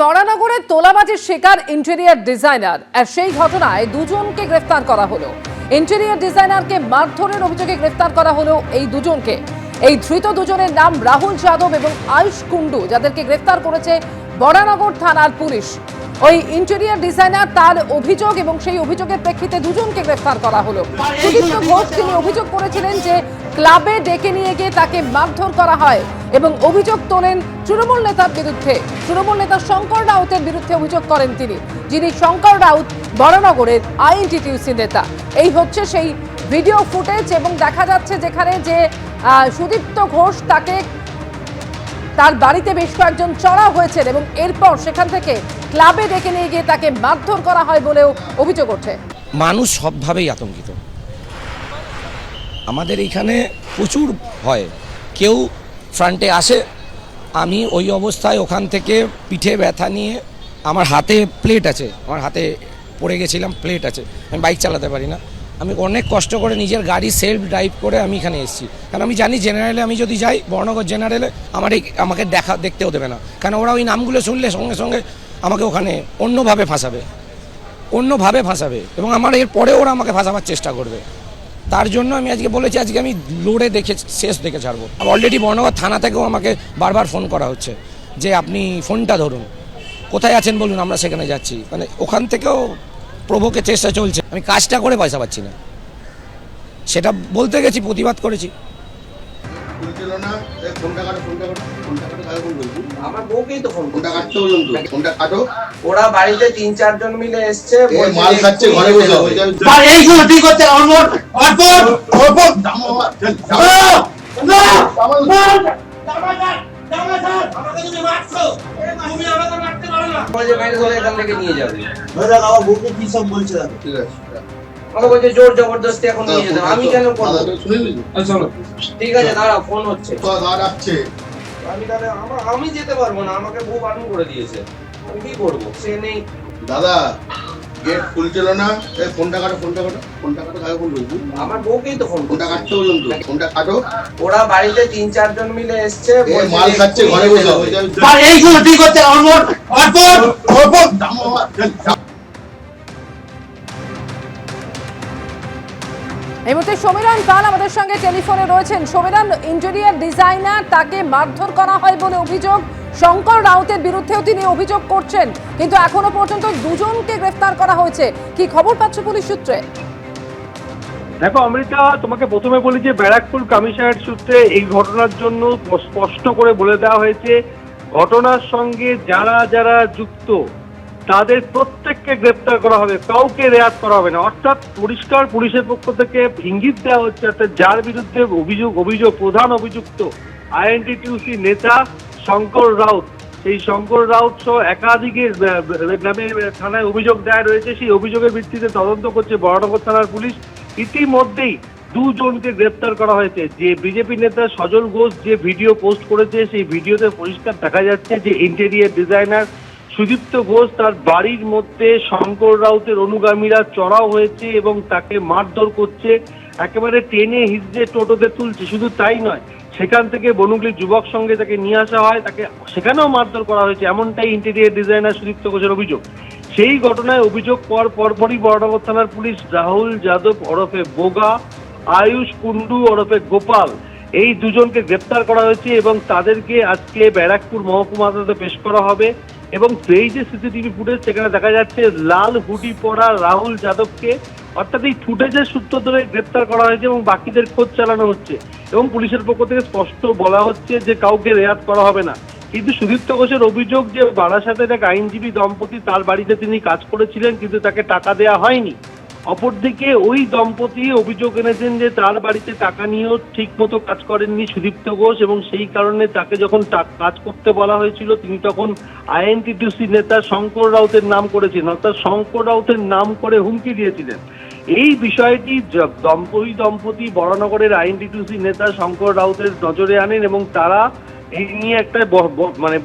বরানগরের তোলাবাজির শিকার interior designer আর সেই ঘটনায় দুজনকে গ্রেফতার করা হলো। ইন্টেরিয়ার ডিজাইনারকে মারধরের অভিযোগে গ্রেফতার করা হলো এই দুজনকে। এই ধৃত দুজনের নাম রাহুল যাদব এবং আয়ুষ কুন্ডু, যাদেরকে গ্রেফতার করেছে বরানগর থানার পুলিশ। ওই ইন্টেরিয়ার ডিজাইনার তার অভিযোগ এবং সেই অভিযোগের প্রেক্ষিতে দুজনকে গ্রেফতার করা হলো। সুদীপ্ত ঘোষ তিনি অভিযোগ করেছিলেন যে ক্লাবে ডেকে নিয়ে গিয়ে তাকে মারধর করা হয় এবং অভিযোগ তোলেন তৃণমূল নেতার বিরুদ্ধে। তৃণমূল নেতা শঙ্কর রাউতের বিরুদ্ধে অভিযোগ করেন তিনি, যিনি শঙ্কর রাউত বরানগরের আইএনটিটিউসি নেতা। এই হচ্ছে সেই ভিডিও ফুটেজ এবং দেখা যাচ্ছে যেখানে যে সুদীপ্ত ঘোষ তাকে তার বাড়িতে বেশ কয়েকজন চড়াও হয়েছেন এবং এরপর সেখান থেকে ক্লাবে ডেকে নিয়ে গিয়ে তাকে মারধর করা হয় বলেও অভিযোগ ওঠে। মানুষ সবভাবেই আতঙ্কিত। আমাদের এইখানে প্রচুর হয়, কেউ ফ্রন্টে আসে, আমি ওই অবস্থায় ওখান থেকে পিঠে ব্যথা নিয়ে, আমার হাতে প্লেট আছে, আমার হাতে পড়ে গেছিলাম, প্লেট আছে, আমি বাইক চালাতে পারি না। আমি অনেক কষ্ট করে নিজের গাড়ি সেলফ ড্রাইভ করে আমি এখানে এসেছি, কারণ আমি জানি জেনারেলে আমি যদি যাই বরানগর জেনারেলে আমাকে দেখতেও দেবে না, কারণ ওরা ওই নামগুলো শুনলে সঙ্গে সঙ্গে আমাকে ওখানে অন্যভাবে ফাঁসাবে এবং আমার এর পরে ওরা আমাকে ফাঁসাবার চেষ্টা করবে। তার জন্য আমি আজকে বলেছি, আজকে আমি লড়ে শেষ দেখে ছাড়বো। অলরেডি বরানগর থানা থেকেও আমাকে বারবার ফোন করা হচ্ছে যে আপনি ফোনটা ধরুন, কোথায় আছেন বলুন, আমরা সেখানে যাচ্ছি। মানে ওখান থেকেও প্রভোকের চেষ্টা চলছে। আমি কাজটা করে পয়সা পাচ্ছি না, সেটা বলতে গেছি, প্রতিবাদ করেছি। আমার বউকেই তো ফোনটা কাটতে পর্যন্ত ফোনটা কাটো। ওরা বাড়িতে 3-4 জন মিলে এসেছে, মাল খাচ্ছে ঘরে বসে। ভাই এইগুলো ঠিক হচ্ছে অনমোর অর্পণ অর্পণ না আমাকে তুমি মারছো, তুমি আমাকে মারতে পারো না। ওই যে বাইরে চলে এখান থেকে নিয়ে যাবে। দাদা আমার বউকে কি সব বলছে দাদা? ঠিক আছে, আমাকে বলছে জোর জবরদস্তি এখন নিয়ে যেতে। আমি কেন করব? শুনে নিলি? চলো ঠিক আছে, দাঁড়াও, ফোন হচ্ছে তো, দাঁড়াচ্ছে। আমি যেতে পারবো না, আমাকে বউ বারণ করে দিয়েছে। আমি কি করবো? সে নেই। দাদা গেট খুলছিল না, এই ফোনটা কাটো কাকে ফোন করবি? আমার বউকেই তো ফোনটা কাটতে পর্যন্ত ফোনটা কাটো। ওরা বাড়িতে 3-4 জন মিলে এসেছে, মাল খাচ্ছে ঘরে বসে। ভাই এইগুলো ঠিক হচ্ছে অনমোর অর্পণ অর্পণ এই মুহূর্তে সমীরণ পাল আমাদের সঙ্গে টেলিফোনে রয়েছেন। সমীরণ, ইন্টেরিয়ার ডিজাইনার তাকে মারধর করা হয় বলে অভিযোগ, শঙ্কর রাউতের বিরুদ্ধেও তিনি অভিযোগ করছেন, কিন্তু এখনো পর্যন্ত দুজনকে গ্রেফতার করা হয়েছে। কি খবর পাচ্ছ পুলিশ সূত্রে? দেখো অমৃতা, তোমাকে প্রথমে বলি যে ব্যারাকপুর কমিশনারেট সূত্রে এই ঘটনার জন্য স্পষ্ট করে বলে দেওয়া হয়েছে ঘটনার সঙ্গে যারা যারা যুক্ত তাদের প্রত্যেককে গ্রেপ্তার করা হবে, কাউকে রেয়াত করা হবে না। অর্থাৎ পরিষ্কার পুলিশের পক্ষ থেকে ইঙ্গিত দেওয়া হচ্ছে, অর্থাৎ যার বিরুদ্ধে অভিযোগ প্রধান অভিযুক্ত আইএনটিটিউসি নেতা শঙ্কর রাউত, সেই শঙ্কর রাউত সহ একাধিক নামে থানায় অভিযোগ দেওয়া রয়েছে। সেই অভিযোগের ভিত্তিতে তদন্ত করছে বরানগর থানার পুলিশ। ইতিমধ্যেই দুজনকে গ্রেপ্তার করা হয়েছে। যে বিজেপি নেতা সজল ঘোষ যে ভিডিও পোস্ট করেছে, সেই ভিডিওতে পরিষ্কার দেখা যাচ্ছে যে ইন্টেরিয়ার ডিজাইনার সুদীপ্ত ঘোষ তার বাড়ির মধ্যে শঙ্কর রাউতের অনুগামীরা চড়াও হয়েছে এবং তাকে মারধর করছে, একেবারে টেনে হিজড়ে টোটোতে তুলছে। শুধু তাই নয়, সেখান থেকে বনুগলির যুবক সঙ্গে তাকে নিয়ে আসা হয়, তাকে সেখানেও মারধর করা হয়েছে, এমনটাই ইন্টেরিয়ার ডিজাইনার সুদীপ্ত ঘোষের অভিযোগ। সেই ঘটনায় অভিযোগ পরপরই বরানগর থানার পুলিশ রাহুল যাদব ওরফে বোগা, আয়ুষ কুন্ডু ওরফে গোপাল, এই দুজনকে গ্রেপ্তার করা হয়েছে এবং তাদেরকে আজকে ব্যারাকপুর মহকুমা আদালতে পেশ করা হবে। এবং সেই যে সিসিটিভি ফুটেজ, সেখানে দেখা যাচ্ছে লাল হুডি পরা রাহুল যাদবকে, অর্থাৎ এই ফুটেজের সূত্র ধরে গ্রেপ্তার করা হয়েছে এবং বাকিদের খোঁজ চালানো হচ্ছে এবং পুলিশের পক্ষ থেকে স্পষ্ট বলা হচ্ছে যে কাউকে রেয়াত করা হবে না। কিন্তু সুদীপ্ত ঘোষের অভিযোগ যে বারাসাতের এক আইনজীবী দম্পতি তার বাড়িতে তিনি কাজ করেছিলেন, কিন্তু তাকে টাকা দেওয়া হয়নি। অপরদিকে ওই দম্পতি অভিযোগ এনেছেন যে তার বাড়িতে টাকা নিয়েও ঠিক মতো কাজ করেননি সুদীপ্ত ঘোষ এবং সেই কারণে তাকে যখন কাজ করতে বলা হয়েছিল তিনি তখন আইএনটিটিউসি নেতা শঙ্কর রাউতের নাম করেছিলেন, অর্থাৎ শঙ্কর রাউতের নাম করে হুমকি দিয়েছিলেন। এই বিষয়টি ওই দম্পতি বরানগরের আইএনটিটিউসি নেতা শঙ্কর রাউতের নজরে আনেন এবং তারা এই নিয়ে একটা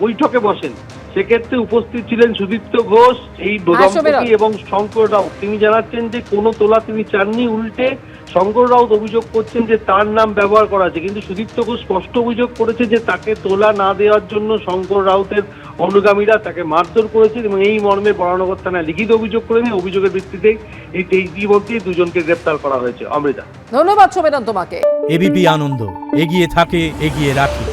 বৈঠকে বসেন। সেক্ষেত্রে উপস্থিত ছিলেন সুদীপ্ত ঘোষ, এই দম্পতি এবং শঙ্কর রাউত। তিনি জানাচ্ছেন যে কোনো তোলা তিনি চাননি, উল্টে শঙ্কর রাউত অভিযোগ করছেন যে তার নাম ব্যবহার করা আছে, কিন্তু সুদীপ্ত ঘোষ স্পষ্ট অভিযোগ করেছে যে তাকে তোলা না দেওয়ার জন্য শঙ্কর রাউতের অনুগামীরা তাকে মারধর করেছেন এবং এই মর্মে বরানগর থানায় লিখিত অভিযোগ করেছেন। অভিযোগের ভিত্তিতে এই মধ্যে দুজনকে গ্রেপ্তার করা হয়েছে। অমৃতা, ধন্যবাদ সোমেন তোমাকে। এবিপি আনন্দ, এগিয়ে থাকে, এগিয়ে রাখে।